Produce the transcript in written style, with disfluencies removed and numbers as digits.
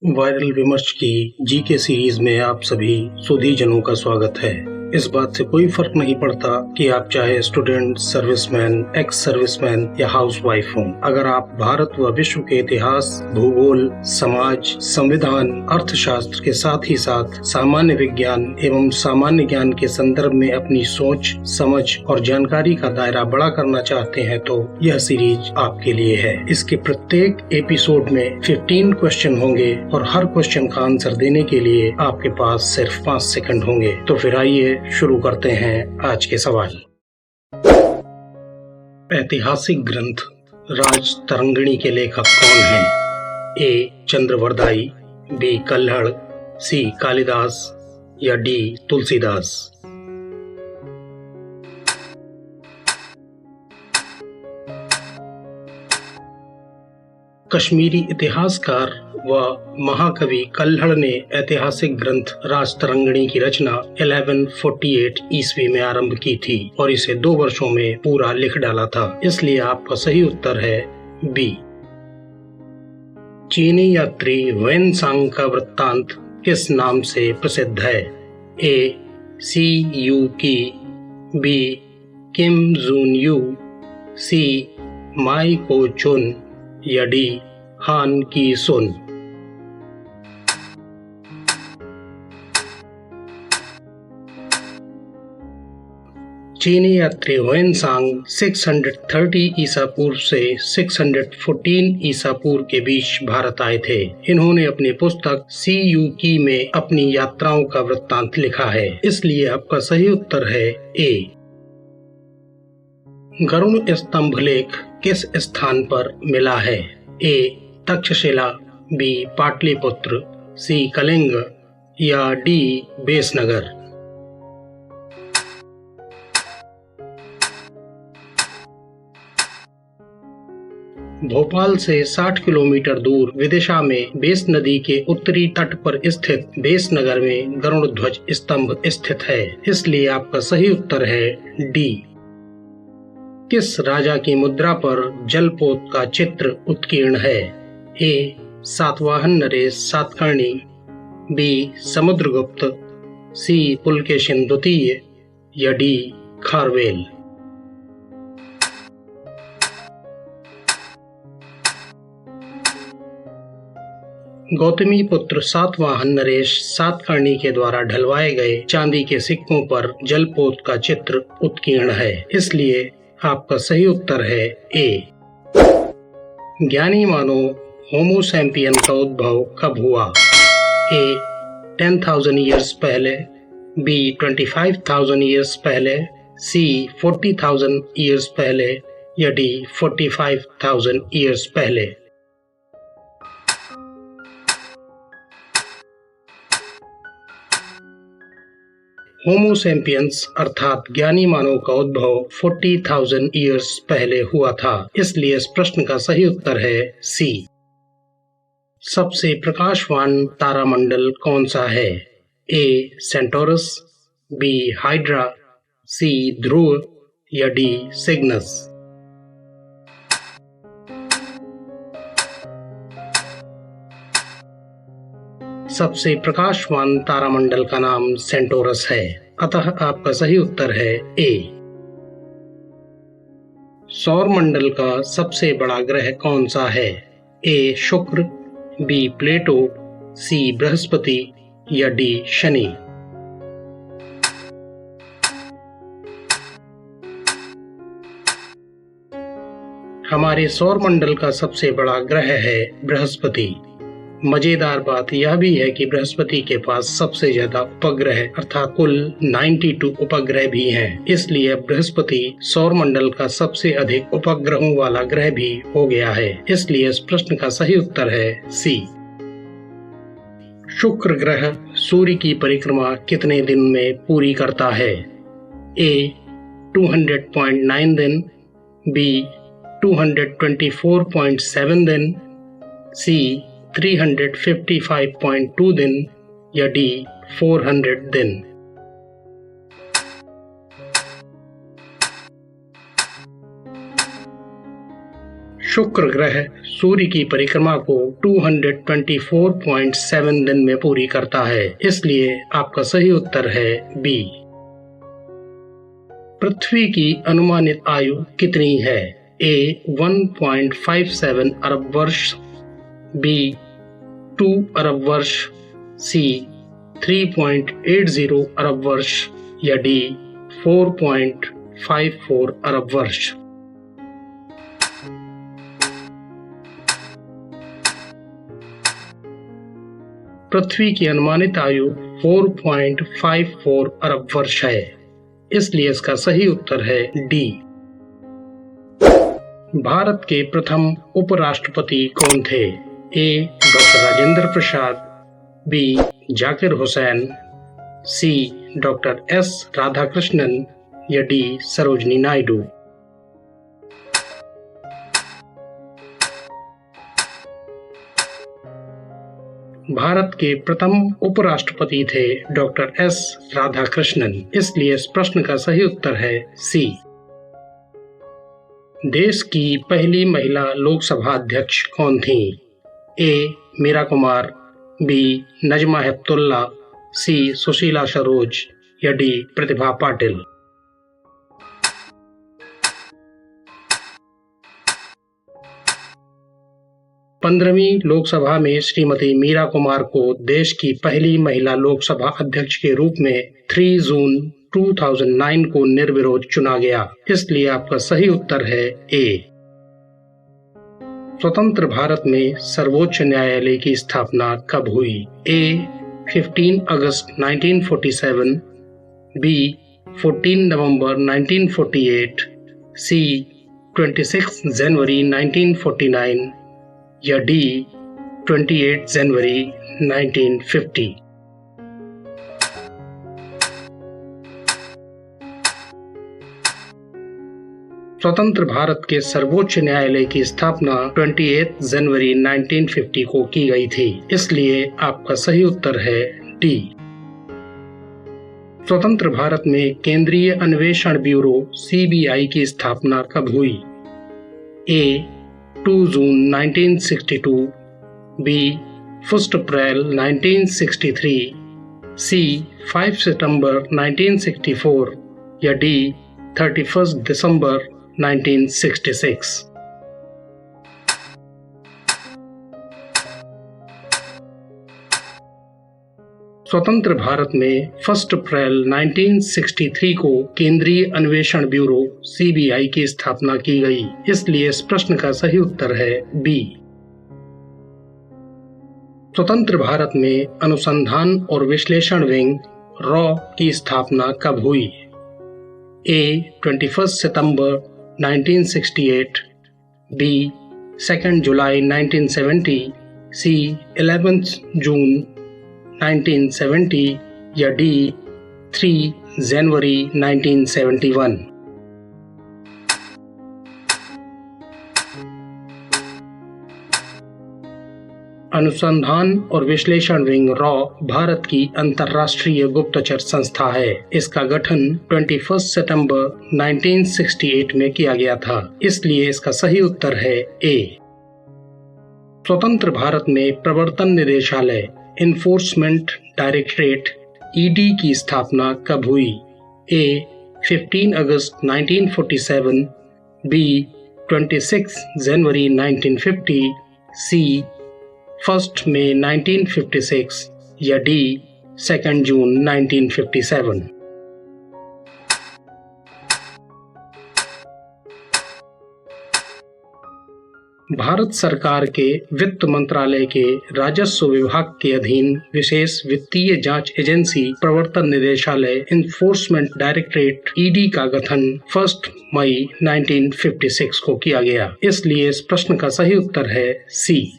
Viral विमर्श की GK series में आप सभी सुधीजनों का स्वागत है। इस बात से कोई फर्क नहीं पड़ता कि आप चाहे स्टूडेंट, सर्विसमैन, एक्स सर्विसमैन या हाउसवाइफ हों। अगर आप भारत व विश्व के इतिहास, भूगोल, समाज, संविधान, अर्थशास्त्र के साथ ही साथ सामान्य विज्ञान एवं सामान्य ज्ञान के संदर्भ में अपनी सोच, समझ और जानकारी का दायरा बड़ा करना चाहते हैं तो यह सीरीज आपके लिए है। इसके प्रत्येक एपिसोड में 15 क्वेश्चन होंगे और हर क्वेश्चन का आंसर देने के लिए आपके पास सिर्फ 5 सेकंड होंगे। तो फिर आइए शुरू करते हैं आज के सवाल। ऐतिहासिक ग्रंथ राजतरंगिणी के लेखक कौन हैं? ए. चंद्रवरदाई, बी. कल्हड़, सी. कालिदास या डी. तुलसीदास। कश्मीरी इतिहासकार व महाकवि कल्हड़ ने ऐतिहासिक ग्रंथ राजतरंगिणी की रचना 1148 ईस्वी में आरंभ की थी और इसे 2 वर्षों में पूरा लिख डाला था। इसलिए आपका सही उत्तर है बी। चीनी यात्री ह्वेनसांग का वृत्तांत किस नाम से प्रसिद्ध है? ए. सी यू की, बी. किम जून यू, सी. माई को चुन या डी. हान की सुन। चीनी यात्री ह्वेनसांग 630 ईसा पूर्व से 614 ईसा पूर्व के बीच भारत आए थे। इन्होंने अपनी पुस्तक सी यू की में अपनी यात्राओं का वृत्तांत लिखा है। इसलिए आपका सही उत्तर है ए। गरुड़ स्तंभ लेख किस स्थान पर मिला है? ए. तक्षशिला, बी. पाटलिपुत्र, सी. कलिंग या डी. बेसनगर। भोपाल से 60 किलोमीटर दूर विदिशा में बेस नदी के उत्तरी तट पर स्थित बेसनगर में गरुड़ ध्वज स्तंभ स्थित है। इसलिए आपका सही उत्तर है डी। किस राजा की मुद्रा पर जलपोत का चित्र उत्कीर्ण है? ए. सातवाहन नरेश सातकर्णी, बी. समुद्रगुप्त, सी. पुलकेशिन द्वितीय या डी. खारवेल। गौतमी पुत्र सातवाहन नरेश सातकर्णी के द्वारा ढलवाए गए चांदी के सिक्कों पर जलपोत का चित्र उत्कीर्ण है। इसलिए आपका सही उत्तर है ए। ज्ञानी मानो होमो सैम्पियन का उद्भव कब हुआ? ए. 10,000 ईयर्स पहले, बी. 25,000 ईयर्स पहले, सी. 40,000 ईयर्स पहले या डी. 45,000 ईयर्स पहले। होमो सैम्पियंस अर्थात ज्ञानी मानव का उद्भव 40,000 ईयर्स पहले हुआ था। इसलिए इस प्रश्न का सही उत्तर है सी। सबसे प्रकाशवान तारामंडल कौन सा है? A. Centaurus, B. Hydra, C. Dhruv या डी. सिग्नस। सबसे प्रकाशवान तारामंडल का नाम सेंटोरस है। अतः आपका सही उत्तर है ए। सौर मंडल का सबसे बड़ा ग्रह कौन सा है? ए. शुक्र, बी. प्लेटो, सी. बृहस्पति या डी. शनि। हमारे सौर मंडल का सबसे बड़ा ग्रह है बृहस्पति। मजेदार बात यह भी है कि बृहस्पति के पास सबसे ज्यादा उपग्रह अर्थात कुल 92 उपग्रह भी हैं। इसलिए बृहस्पति सौर मंडल का सबसे अधिक उपग्रहों वाला ग्रह भी हो गया है। इसलिए इस प्रश्न का सही उत्तर है सी। शुक्र ग्रह सूर्य की परिक्रमा कितने दिन में पूरी करता है? ए. 200.9 दिन, बी. 224.7 दिन, सी. 355.2 दिन या डी. 400 दिन। शुक्र ग्रह सूर्य की परिक्रमा को 224.7 दिन में पूरी करता है, इसलिए आपका सही उत्तर है बी। पृथ्वी की अनुमानित आयु कितनी है? ए 1.57 अरब वर्ष, बी 2 अरब वर्ष, सी 3.80 अरब वर्ष या डी 4.54 अरब वर्ष। पृथ्वी की अनुमानित आयु 4.54 अरब वर्ष है, इसलिए इसका सही उत्तर है डी। भारत के प्रथम उपराष्ट्रपति कौन थे? ए डॉक्टर राजेंद्र प्रसाद, बी जाकिर हुसैन, सी डॉक्टर एस राधाकृष्णन या डी सरोजिनी नायडू। भारत के प्रथम उपराष्ट्रपति थे डॉक्टर एस राधाकृष्णन, इसलिए इस प्रश्न का सही उत्तर है सी। देश की पहली महिला लोकसभा अध्यक्ष कौन थी? ए मीरा कुमार, बी नजमा हेपतुल्ला, सी सुशीला सरोज या डी प्रतिभा पाटिल। 15वीं लोकसभा में श्रीमती मीरा कुमार को देश की पहली महिला लोकसभा अध्यक्ष के रूप में 3 जून 2009 को निर्विरोध चुना गया, इसलिए आपका सही उत्तर है ए। स्वतंत्र भारत में सर्वोच्च न्यायालय की स्थापना कब हुई? ए 15 अगस्त 1947, बी 14 नवंबर 1948, सी 26 जनवरी 1949 या डी 28 जनवरी 1950। स्वतंत्र भारत के सर्वोच्च न्यायालय की स्थापना 28 जनवरी 1950 को की गई थी, इसलिए आपका सही उत्तर है डी। स्वतंत्र भारत में केंद्रीय अन्वेषण ब्यूरो सीबीआई की स्थापना कब हुई? ए 2 जून 1962, बी 1 अप्रैल 1963, सी 5 सितंबर 1964 या डी 31 दिसंबर 1966। स्वतंत्र भारत में 1 अप्रैल 1963 को केंद्रीय अन्वेषण ब्यूरो सीबीआई की स्थापना की गई, इसलिए इस प्रश्न का सही उत्तर है बी। स्वतंत्र भारत में अनुसंधान और विश्लेषण विंग रॉ की स्थापना कब हुई? ए 21 सितंबर 1968, बी 2 जुलाई 1970, सी 11 जून 1970 या डी 3 जनवरी 1971। अनुसंधान और विश्लेषण विंग रॉ भारत की अंतर्राष्ट्रीय गुप्तचर संस्था है। इसका गठन 21 सितंबर 1968 में किया गया था, इसलिए इसका सही उत्तर है ए। स्वतंत्र भारत में प्रवर्तन निदेशालय इन्फोर्समेंट डायरेक्टरेट ईडी की स्थापना कब हुई? ए 15 अगस्त 1947, बी 26 जनवरी 1950, सी 1 मई 1956 या डी 2 जून 1957। भारत सरकार के वित्त मंत्रालय के राजस्व विभाग के अधीन विशेष वित्तीय जांच एजेंसी प्रवर्तन निदेशालय इन्फोर्समेंट डायरेक्टरेट ईडी का गठन 1 मई 1956 को किया गया, इसलिए इस प्रश्न का सही उत्तर है सी।